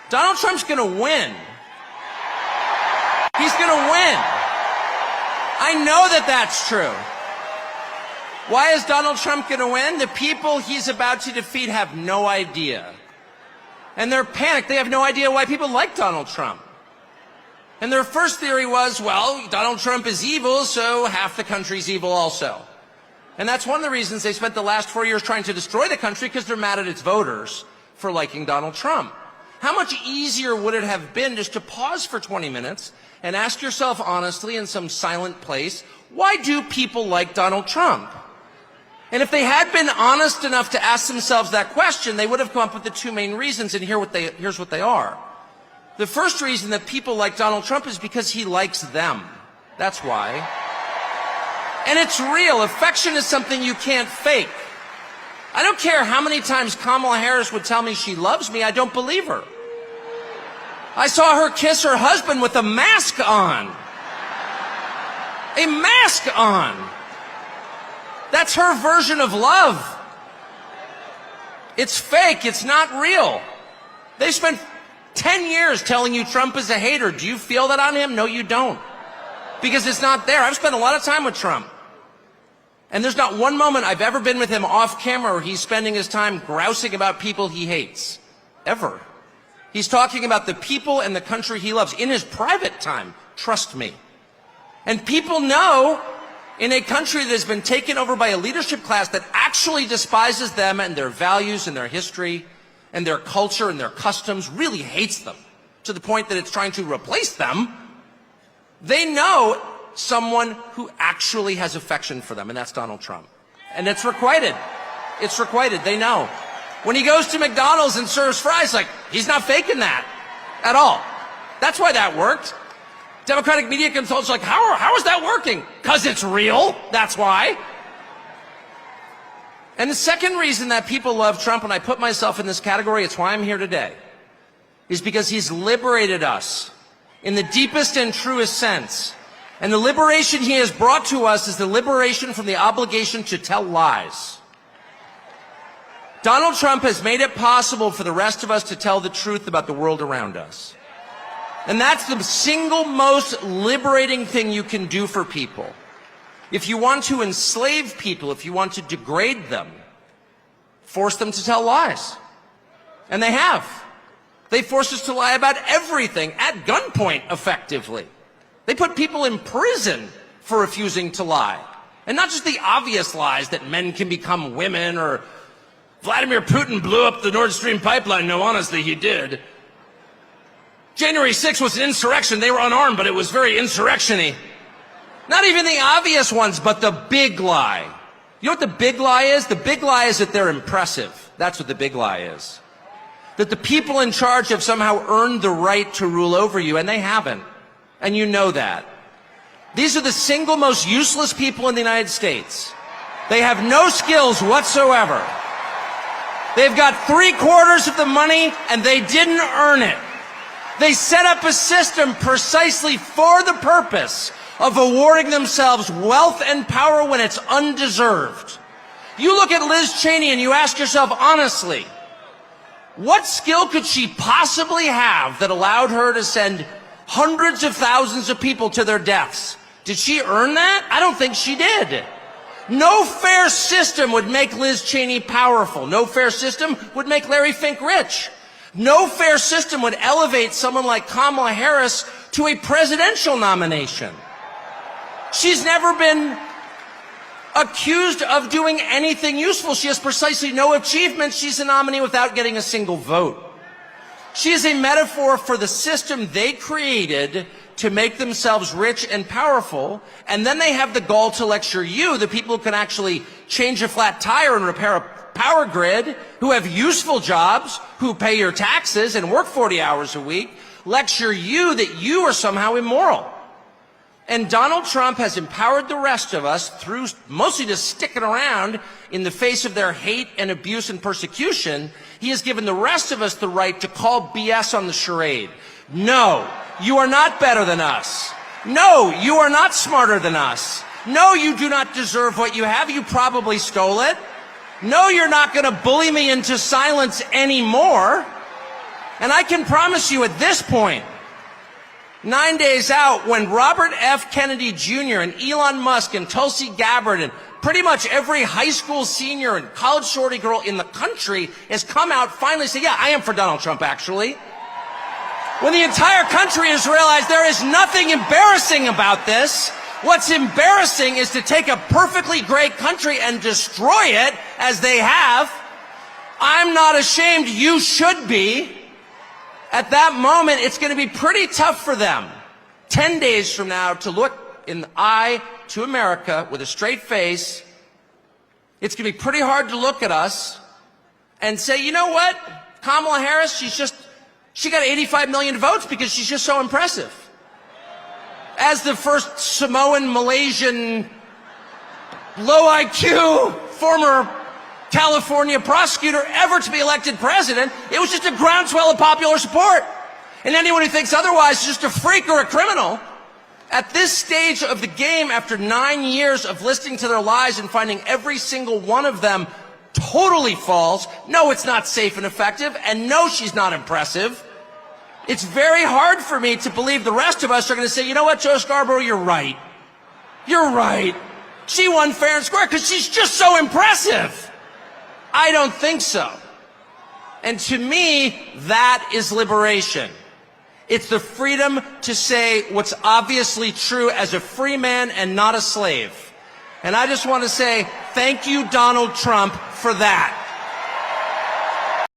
Donald Trump's going to win. He's going to win. I know that that's true. Why is Donald Trump going to win? The people he's about to defeat have no idea. And they're panicked. They have no idea why people like Donald Trump. And their first theory was, well, Donald Trump is evil, so half the country's evil also. And that's one of the reasons they spent the last 4 years trying to destroy the country, because they're mad at its voters for liking Donald Trump. How much easier would it have been just to pause for 20 minutes and ask yourself honestly in some silent place, why do people like Donald Trump? And if they had been honest enough to ask themselves that question, they would have come up with the two main reasons, and here's what they are. The first reason that people like Donald Trump is because he likes them. That's why. And it's real. Affection is something you can't fake. I don't care how many times Kamala Harris would tell me she loves me, I don't believe her. I saw her kiss her husband with a mask on. A mask on. That's her version of love. It's fake. It's not real. They spent 10 years telling you Trump is a hater. Do you feel that on him? No, you don't. Because it's not there. I've spent a lot of time with Trump. And there's not one moment I've ever been with him off camera where he's spending his time grousing about people he hates. Ever. He's talking about the people and the country he loves in his private time. Trust me. And people know, in a country that has been taken over by a leadership class that actually despises them and their values and their history and their culture and their customs, really hates them to the point that it's trying to replace them, they know someone who actually has affection for them, and that's Donald Trump. And it's requited. It's requited. They know. When he goes to McDonald's and serves fries, like, he's not faking that at all. That's why that worked. Democratic media consultants are like, how is that working? Because it's real. That's why. And the second reason that people love Trump, and I put myself in this category, it's why I'm here today, is because he's liberated us in the deepest and truest sense. And the liberation he has brought to us is the liberation from the obligation to tell lies. Donald Trump has made it possible for the rest of us to tell the truth about the world around us. And that's the single most liberating thing you can do for people. If you want to enslave people, if you want to degrade them, force them to tell lies. And they have. They forced us to lie about everything at gunpoint, effectively. They put people in prison for refusing to lie. And not just the obvious lies that men can become women, or Vladimir Putin blew up the Nord Stream pipeline. No, honestly, he did. January 6th was an insurrection. They were unarmed, but it was very insurrection-y. Not even the obvious ones, but the big lie. You know what the big lie is? The big lie is that they're impressive. That's what the big lie is. That the people in charge have somehow earned the right to rule over you, and they haven't. And you know that. These are the single most useless people in the United States. They have no skills whatsoever. They've got 3/4 of the money, and they didn't earn it. They set up a system precisely for the purpose of awarding themselves wealth and power when it's undeserved. You look at Liz Cheney and you ask yourself honestly, what skill could she possibly have that allowed her to send hundreds of thousands of people to their deaths? Did she earn that? I don't think she did. No fair system would make Liz Cheney powerful. No fair system would make Larry Fink rich. No fair system would elevate someone like Kamala Harris to a presidential nomination. She's never been accused of doing anything useful. She has precisely no achievements. She's a nominee without getting a single vote. She is a metaphor for the system they created to make themselves rich and powerful, and then they have the gall to lecture you, the people who can actually change a flat tire and repair a power grid, who have useful jobs, who pay your taxes and work 40 hours a week, lecture you that you are somehow immoral. And Donald Trump has empowered the rest of us through mostly just sticking around in the face of their hate and abuse and persecution. He has given the rest of us the right to call BS on the charade. No, you are not better than us. No, you are not smarter than us. No, you do not deserve what you have. You probably stole it. No, you're not going to bully me into silence anymore. And I can promise you at this point, 9 days out, when Robert F. Kennedy Jr. and Elon Musk and Tulsi Gabbard and pretty much every high school senior and college shorty girl in the country has come out finally say, yeah, I am for Donald Trump, actually. When the entire country has realized there is nothing embarrassing about this. What's embarrassing is to take a perfectly great country and destroy it, as they have. I'm not ashamed. You should be. At that moment, it's going to be pretty tough for them 10 days from now to look in the eye to America with a straight face. It's going to be pretty hard to look at us and say, you know what? Kamala Harris, she got 85 million votes because she's just so impressive. As the first Samoan, Malaysian, low IQ, former California prosecutor ever to be elected president, it was just a groundswell of popular support. And anyone who thinks otherwise is just a freak or a criminal. At this stage of the game, after 9 years of listening to their lies and finding every single one of them totally false, no, it's not safe and effective, and no, she's not impressive, it's very hard for me to believe the rest of us are going to say, you know what, Joe Scarborough, you're right. You're right. She won fair and square because she's just so impressive. I don't think so. And to me, that is liberation. It's the freedom to say what's obviously true as a free man and not a slave. And I just want to say thank you, Donald Trump, for that.